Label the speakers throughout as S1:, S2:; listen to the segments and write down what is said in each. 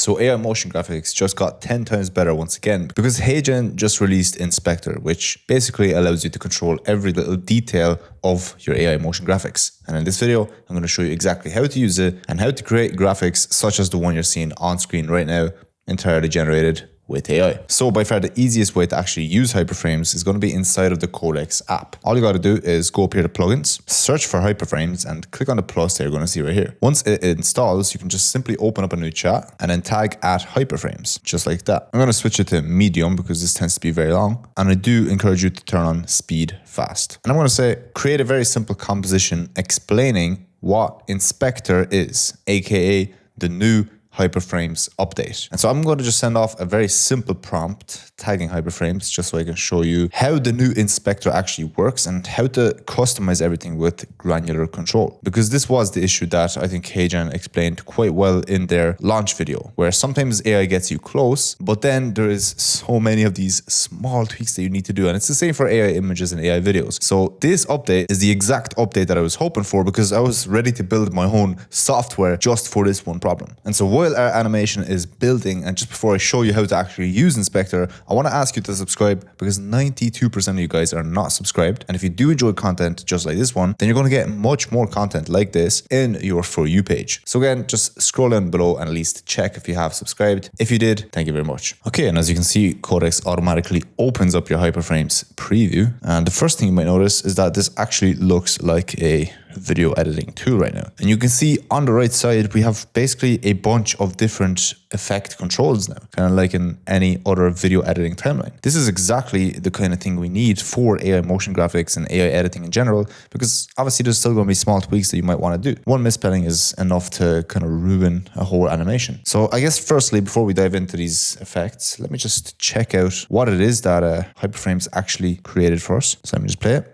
S1: So AI motion graphics just got 10 times better once again because HeyGen just released Inspector, which basically allows you to control every little detail of your AI motion graphics. And in this video, I'm going to show you exactly how to use it and how to create graphics such as the one you're seeing on screen right now, entirely generated with AI. So by far the easiest way to actually use Hyperframes is going to be inside of the Codex app. All you got to do is go up here to plugins, search for Hyperframes and click on the plus that you're going to see right here. Once it installs, you can just simply open up a new chat and then tag @Hyperframes, just like that. I'm going to switch it to medium because this tends to be very long. And I do encourage you to turn on speed fast. And I'm going to say, create a very simple composition explaining what Inspector is, aka the new Hyperframes update. And so I'm going to just send off a very simple prompt tagging Hyperframes just so I can show you how the new Inspector actually works and how to customize everything with granular control. Because this was the issue that I think HeyGen explained quite well in their launch video, where sometimes AI gets you close, but then there is so many of these small tweaks that you need to do. And it's the same for AI images and AI videos. So this update is the exact update that I was hoping for because I was ready to build my own software just for this one problem. And so while our animation is building, and just before I show you how to actually use Inspector, I want to ask you to subscribe because 92% of you guys are not subscribed. And if you do enjoy content just like this one, then you're going to get much more content like this in your For You page. So again, just scroll down below and at least check if you have subscribed. If you did, thank you very much. Okay, and as you can see, Codex automatically opens up your Hyperframes preview. And the first thing you might notice is that this actually looks like a video editing tool right now. And you can see on the right side, we have basically a bunch of different effect controls now, kind of like in any other video editing timeline. This is exactly the kind of thing we need for AI motion graphics and AI editing in general, because obviously there's still going to be small tweaks that you might want to do. One misspelling is enough to kind of ruin a whole animation. So I guess firstly, before we dive into these effects, let me just check out what it is that Hyperframes actually created for us. So let me just play it.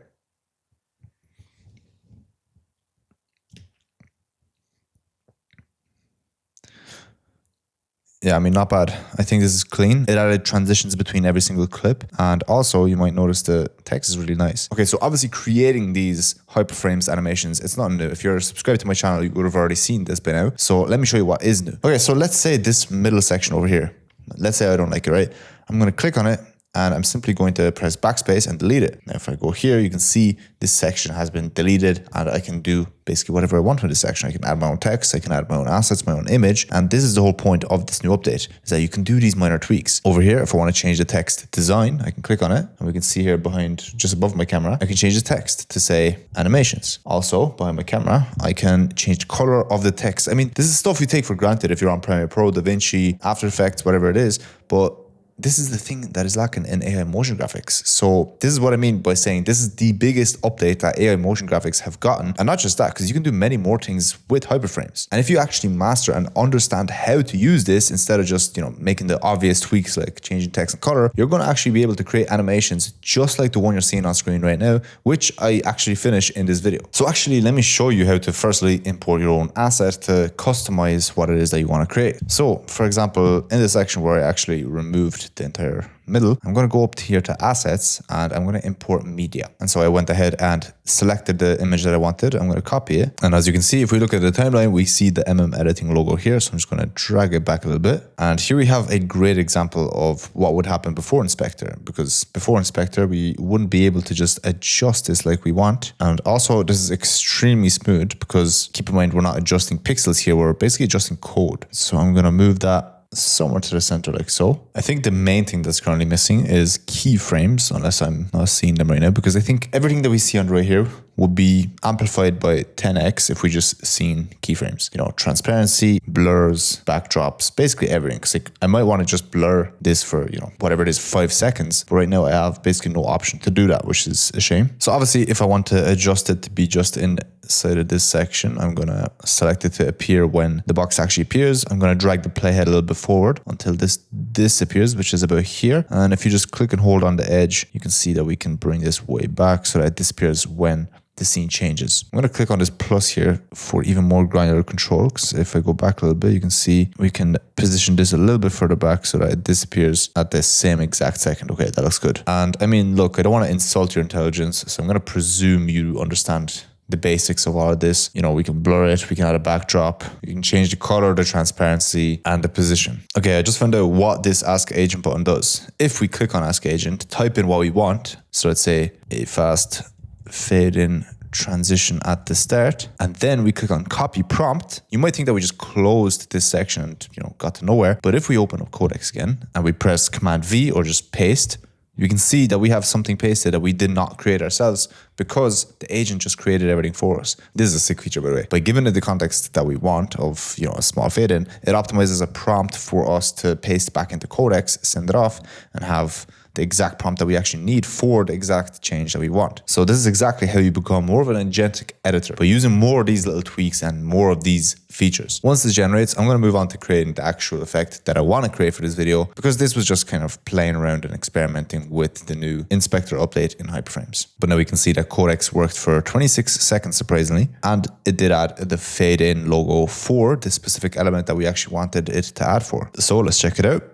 S1: Yeah, I mean, not bad. I think this is clean. It added transitions between every single clip. And also, you might notice the text is really nice. Okay, so obviously creating these Hyperframes animations, it's not new. If you're subscribed to my channel, you would have already seen this by now. So let me show you what is new. Okay, so let's say this middle section over here. Let's say I don't like it, right? I'm going to click on it. And I'm simply going to press backspace and delete it. Now, if I go here, you can see this section has been deleted and I can do basically whatever I want with this section. I can add my own text, I can add my own assets, my own image. And this is the whole point of this new update, is that you can do these minor tweaks. Over here, if I want to change the text design, I can click on it and we can see here behind, just above my camera, I can change the text to say animations. Also, behind my camera, I can change the color of the text. I mean, this is stuff you take for granted if you're on Premiere Pro, DaVinci, After Effects, whatever it is, but this is the thing that is lacking in AI motion graphics. So this is what I mean by saying this is the biggest update that AI motion graphics have gotten. And not just that, because you can do many more things with Hyperframes. And if you actually master and understand how to use this instead of just, making the obvious tweaks like changing text and color, you're going to actually be able to create animations just like the one you're seeing on screen right now, which I actually finish in this video. So actually, let me show you how to firstly import your own asset to customize what it is that you want to create. So for example, in this section where I actually removed the entire middle, I'm going to go up here to assets and I'm going to import media. And so I went ahead and selected the image that I wanted. I'm going to copy it. And as you can see, if we look at the timeline, we see the editing logo here. So I'm just going to drag it back a little bit. And here we have a great example of what would happen before Inspector, because before Inspector, we wouldn't be able to just adjust this like we want. And also this is extremely smooth because keep in mind, we're not adjusting pixels here. We're basically adjusting code. So I'm going to move that somewhere to the center like so. I think the main thing that's currently missing is keyframes, unless I'm not seeing them right now, because I think everything that we see on right here would be amplified by 10x if we just seen keyframes. Transparency, blurs, backdrops, basically everything. Because I might want to just blur this for, whatever it is, 5 seconds. But right now I have basically no option to do that, which is a shame. So obviously if I want to adjust it to be just inside of this section, I'm going to select it to appear when the box actually appears. I'm going to drag the playhead a little bit forward until this disappears, which is about here. And if you just click and hold on the edge, you can see that we can bring this way back so that it disappears when the scene changes. I'm going to click on this plus here for even more granular control, because if I go back a little bit, you can see we can position this a little bit further back so that it disappears at the same exact second. Okay, that looks good. And I mean, look, I don't want to insult your intelligence, so I'm going to presume you understand the basics of all of this. You know, we can blur it, we can add a backdrop, we can change the color, the transparency, and the position. Okay, I just found out what this Ask Agent button does. If we click on Ask Agent, type in what we want. So let's say a fast fade in transition at the start, and then we click on copy prompt. You might think that we just closed this section and, you know, got to nowhere. But if we open up Codex again and we press Command V or just paste, you can see that we have something pasted that we did not create ourselves because the agent just created everything for us. This is a sick feature, by the way. By giving it the context that we want of, you know, a small fade in, it optimizes a prompt for us to paste back into Codex, send it off, and have the exact prompt that we actually need for the exact change that we want. So this is exactly how you become more of an agentic editor by using more of these little tweaks and more of these features. Once this generates, I'm going to move on to creating the actual effect that I want to create for this video, because this was just kind of playing around and experimenting with the new Inspector update in Hyperframes. But now we can see that Codex worked for 26 seconds surprisingly, and it did add the fade in logo for the specific element that we actually wanted it to add for. So let's check it out.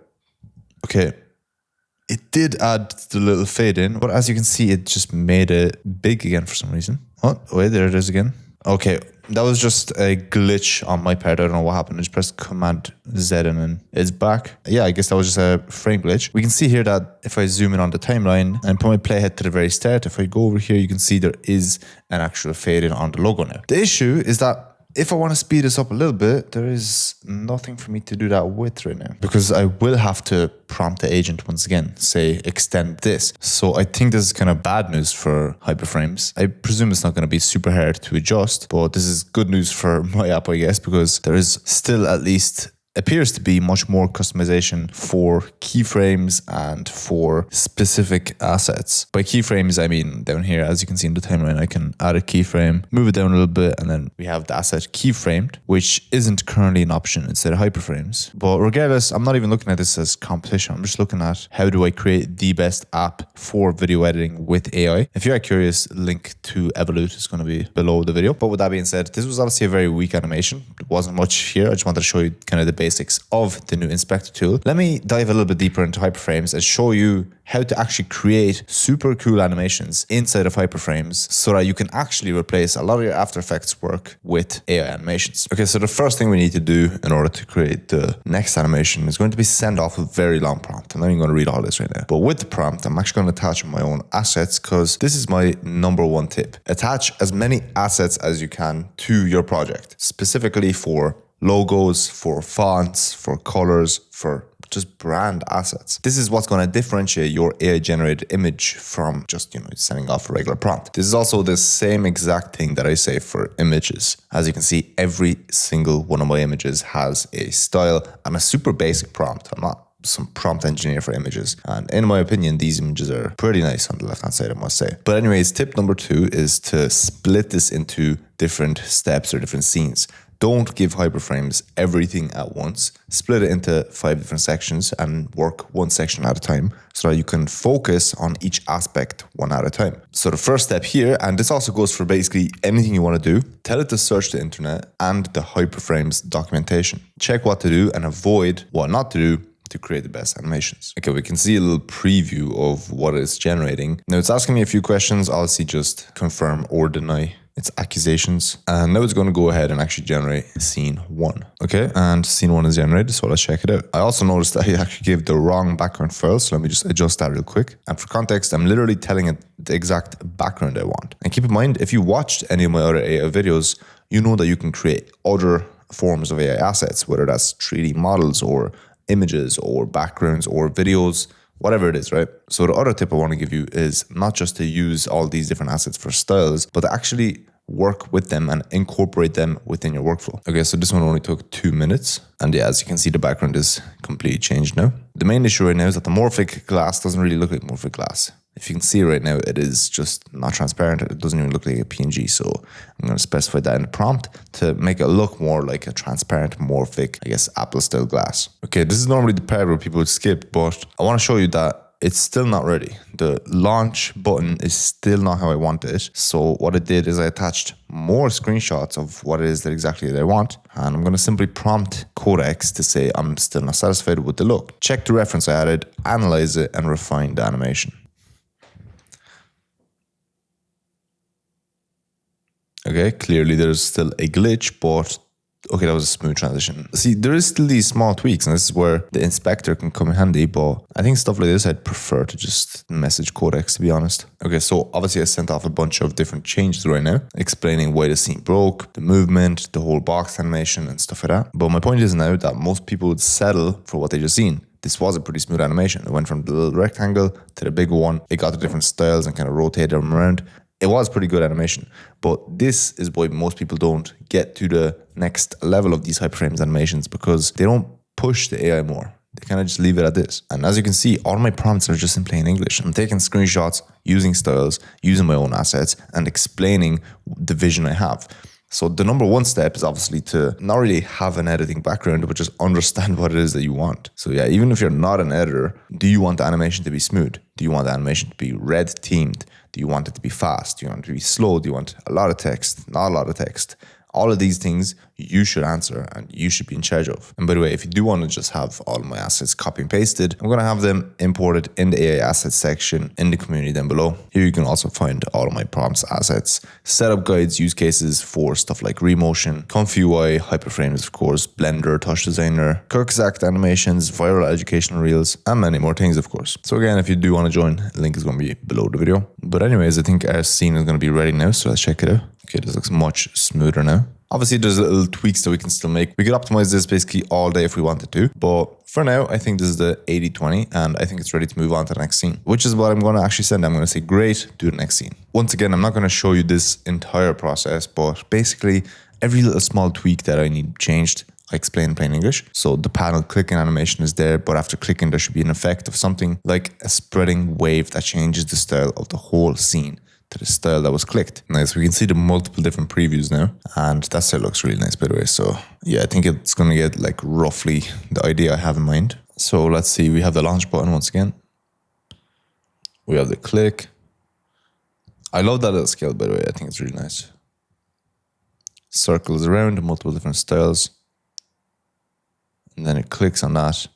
S1: Okay. It did add the little fade in, but as you can see, it just made it big again for some reason. Oh, wait, there it is again. Okay, that was just a glitch on my part. I don't know what happened. I just pressed Command Z and then it's back. Yeah, I guess that was just a frame glitch. We can see here that if I zoom in on the timeline and put my playhead to the very start, if I go over here, you can see there is an actual fade in on the logo now. The issue is that if I want to speed this up a little bit, there is nothing for me to do that with right now, because I will have to prompt the agent once again, say extend this. So I think this is kind of bad news for Hyperframes. I presume it's not going to be super hard to adjust, but this is good news for my app, I guess, because there is still at least appears to be much more customization for keyframes and for specific assets. By keyframes, I mean down here, as you can see in the timeline, I can add a keyframe, move it down a little bit, and then we have the asset keyframed, which isn't currently an option inside of Hyperframes. But regardless, I'm not even looking at this as competition. I'm just looking at how do I create the best app for video editing with AI. If you are curious, link to Evolute is going to be below the video. But with that being said, this was obviously a very weak animation. There wasn't much here. I just wanted to show you kind of the basics of the new Inspector tool. Let me dive a little bit deeper into Hyperframes and show you how to actually create super cool animations inside of Hyperframes so that you can actually replace a lot of your After Effects work with AI animations. Okay, so the first thing we need to do in order to create the next animation is going to be send off a very long prompt. I'm not even going to read all this right now. But with the prompt, I'm actually going to attach my own assets, because this is my number one tip. Attach as many assets as you can to your project, specifically for logos, for fonts, for colors, for just brand assets. This is what's going to differentiate your AI generated image from just, you know, sending off a regular prompt. This is also the same exact thing that I say for images. As you can see, every single one of my images has a style and a super basic prompt. I'm not some prompt engineer for images, and in my opinion, these images are pretty nice on the left hand side, I must say. But anyways, tip number 2 is to split this into different steps or different scenes. Don't give Hyperframes everything at once. Split it into 5 different sections and work one section at a time so that you can focus on each aspect one at a time. So the first step here, and this also goes for basically anything you want to do, tell it to search the internet and the Hyperframes documentation. Check what to do and avoid what not to do to create the best animations. Okay, we can see a little preview of what it's generating. Now it's asking me a few questions. I'll see just confirm or deny its accusations. And now it's going to go ahead and actually generate scene 1. Okay, and scene 1 is generated, so let's check it out. I also noticed that I actually gave the wrong background file, so let me just adjust that real quick. And for context, I'm literally telling it the exact background I want. And keep in mind, if you watched any of my other AI videos, you know that you can create other forms of AI assets, whether that's 3D models or images or backgrounds or videos, whatever it is, right? So the other tip I want to give you is not just to use all these different assets for styles, but to actually work with them and incorporate them within your workflow. Okay, so this one only took 2 minutes. And yeah, as you can see, the background is completely changed now. The main issue right now is that the morphic glass doesn't really look like morphic glass. If you can see right now, it is just not transparent. It doesn't even look like a PNG. So I'm going to specify that in the prompt to make it look more like a transparent, morphic, I guess, Apple style glass. Okay, this is normally the part where people would skip, but I want to show you that it's still not ready. The launch button is still not how I want it. So what I did is I attached more screenshots of what it is that exactly that I want. And I'm going to simply prompt Codex to say I'm still not satisfied with the look. Check the reference I added, analyze it, and refine the animation. Okay, clearly there's still a glitch, but okay, that was a smooth transition. See, there is still these small tweaks, and this is where the inspector can come in handy, but I think stuff like this, I'd prefer to just message Codex, to be honest. Okay, so obviously I sent off a bunch of different changes right now, explaining why the scene broke, the movement, the whole box animation, and stuff like that. But my point is now that most people would settle for what they just seen. This was a pretty smooth animation. It went from the little rectangle to the big one. It got the different styles and kind of rotated them around. It was pretty good animation, but this is why most people don't get to the next level of these Hyperframes animations, because they don't push the AI more. They kind of just leave it at this. And as you can see, all my prompts are just in plain English. I'm taking screenshots, using styles, using my own assets, and explaining the vision I have. So the number one step is obviously to not really have an editing background, but just understand what it is that you want. So yeah, even if you're not an editor, do you want the animation to be smooth? Do you want the animation to be red teamed? Do you want it to be fast? Do you want it to be slow? Do you want a lot of text? Not a lot of text? All of these things you should answer and you should be in charge of. And by the way, if you do want to just have all of my assets copy and pasted, I'm going to have them imported in the AI assets section in the community down below. Here you can also find all of my prompts, assets, setup guides, use cases for stuff like Remotion, Comfy UI, Hyperframes, of course, Blender, Touch Designer, Kirkzact animations, viral educational reels, and many more things, of course. So again, if you do want to join, the link is going to be below the video. But anyways, I think our scene is going to be ready now, so let's check it out. Okay, this looks much smoother now. Obviously, there's little tweaks that we can still make. We could optimize this basically all day if we wanted to. But for now, I think this is the 80-20, and I think it's ready to move on to the next scene, which is what I'm going to actually send. I'm going to say, great, do the next scene. Once again, I'm not going to show you this entire process, but basically, every little small tweak that I need changed, I explain in plain English. So the panel clicking animation is there, but after clicking, there should be an effect of something like a spreading wave that changes the style of the whole scene to the style that was clicked. Nice, we can see the multiple different previews now, and that style looks really nice, by the way. So yeah, I think it's gonna get like roughly the idea I have in mind. So let's see, we have the launch button once again. We have the click. I love that little scale, by the way. I think it's really nice. Circles around, multiple different styles. And then it clicks on that.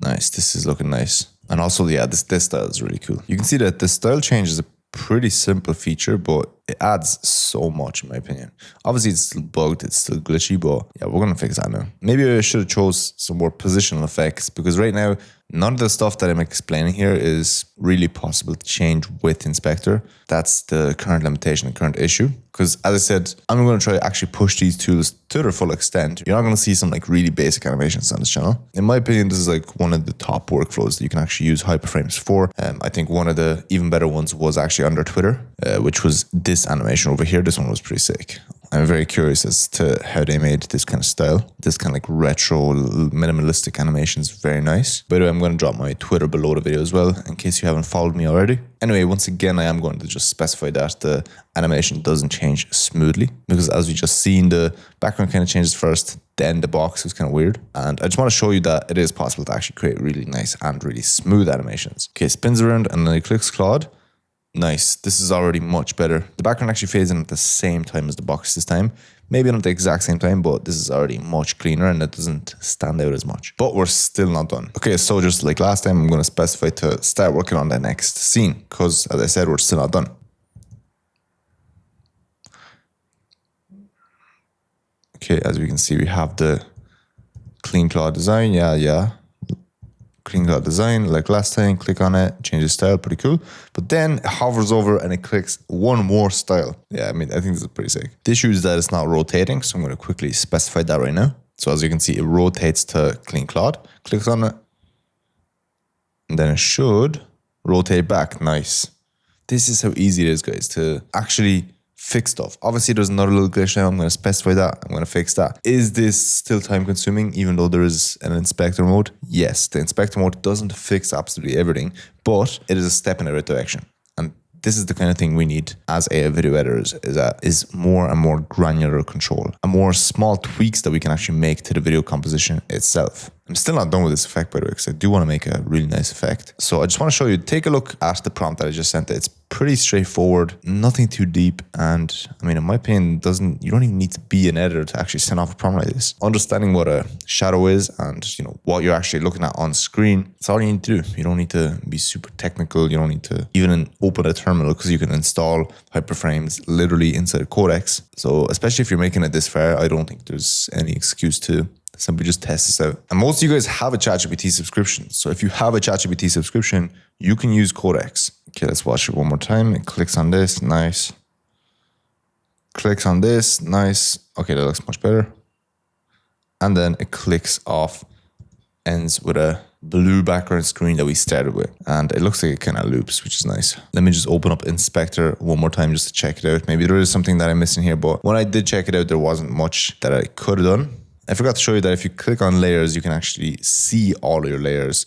S1: Nice, this is looking nice. And also, yeah, this style is really cool. You can see that the style change is a pretty simple feature, but it adds so much in my opinion. Obviously it's still bugged, it's still glitchy, but yeah, we're gonna fix that now. Maybe I should have chose some more positional effects, because right now none of the stuff that I'm explaining here is really possible to change with Inspector. That's the current limitation, the current issue. Because as I said, I'm going to try to actually push these tools to their full extent. You're not going to see some like really basic animations on this channel. In my opinion, this is like one of the top workflows that you can actually use Hyperframes for. I think one of the even better ones was actually under Twitter, which was this animation over here. This one was pretty sick. I'm very curious as to how they made this kind of style. This kind of like retro, minimalistic animation is very nice. By the way, I'm going to drop my Twitter below the video as well, in case you haven't followed me already. Anyway, once again, I am going to just specify that the animation doesn't change smoothly, because as we just seen, the background kind of changes first, then the box was kind of weird. And I just want to show you that it is possible to actually create really nice and really smooth animations. Okay, spins around and then it clicks Claude. Nice, this is already much better. The background actually fades in at the same time as the box this time. Maybe not the exact same time, but this is already much cleaner and it doesn't stand out as much. But we're still not done. Okay, so just like last time, I'm going to specify to start working on the next scene, because as I said, we're still not done. Okay, as we can see, we have the clean Claude design. Yeah. Clean Claude design, like last time, click on it, change the style, pretty cool. But then it hovers over and it clicks one more style. Yeah, I mean, I think this is pretty sick. The issue is that it's not rotating, so I'm going to quickly specify that right now. So as you can see, it rotates to Clean Claude, clicks on it, and then it should rotate back. Nice. This is how easy it is, guys, to actually fix stuff. Obviously, there's another little glitch now. I'm going to specify that. I'm going to fix that. Is this still time consuming, even though there is an inspector mode? Yes, the inspector mode doesn't fix absolutely everything, but it is a step in the right direction. And this is the kind of thing we need as AI video editors, is more and more granular control, and more small tweaks that we can actually make to the video composition itself. I'm still not done with this effect, by the way, because I do want to make a really nice effect. So I just want to show you, take a look at the prompt that I just sent. It's pretty straightforward, nothing too deep. And I mean, in my opinion, you don't even need to be an editor to actually send off a prompt like this. Understanding what a shadow is and what you're actually looking at on screen, that's all you need to do. You don't need to be super technical. You don't need to even open a terminal, because you can install Hyperframes literally inside a Codex. So especially if you're making it this far, I don't think there's any excuse to simply just test this out. And most of you guys have a ChatGPT subscription. So if you have a ChatGPT subscription, you can use Codex. Okay, let's watch it one more time. It clicks on this, nice. Clicks on this, nice. Okay, that looks much better. And then it clicks off, ends with a blue background screen that we started with. And it looks like it kind of loops, which is nice. Let me just open up Inspector one more time just to check it out. Maybe there is something that I'm missing here, but when I did check it out, there wasn't much that I could have done. I forgot to show you that if you click on layers, you can actually see all of your layers,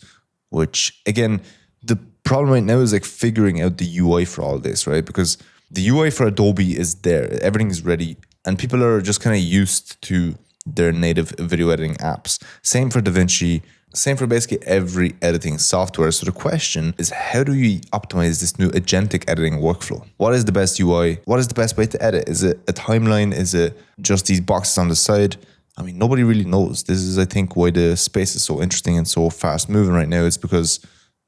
S1: which again, the problem right now is like figuring out the UI for all this, right? Because the UI for Adobe is there, everything is ready, and people are just kind of used to their native video editing apps. Same for DaVinci, same for basically every editing software. So the question is, how do you optimize this new agentic editing workflow? What is the best UI? What is the best way to edit? Is it a timeline? Is it just these boxes on the side? I mean, nobody really knows. This is, I think, why the space is so interesting and so fast moving right now. It's because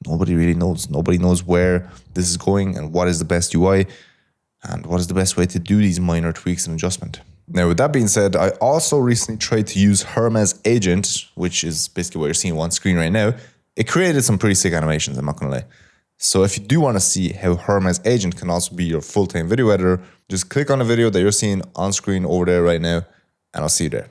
S1: nobody really knows. Nobody knows where this is going and what is the best UI and what is the best way to do these minor tweaks and adjustment. Now, with that being said, I also recently tried to use Hermes Agent, which is basically what you're seeing on screen right now. It created some pretty sick animations, I'm not going to lie. So if you do want to see how Hermes Agent can also be your full-time video editor, just click on the video that you're seeing on screen over there right now, and I'll see you there.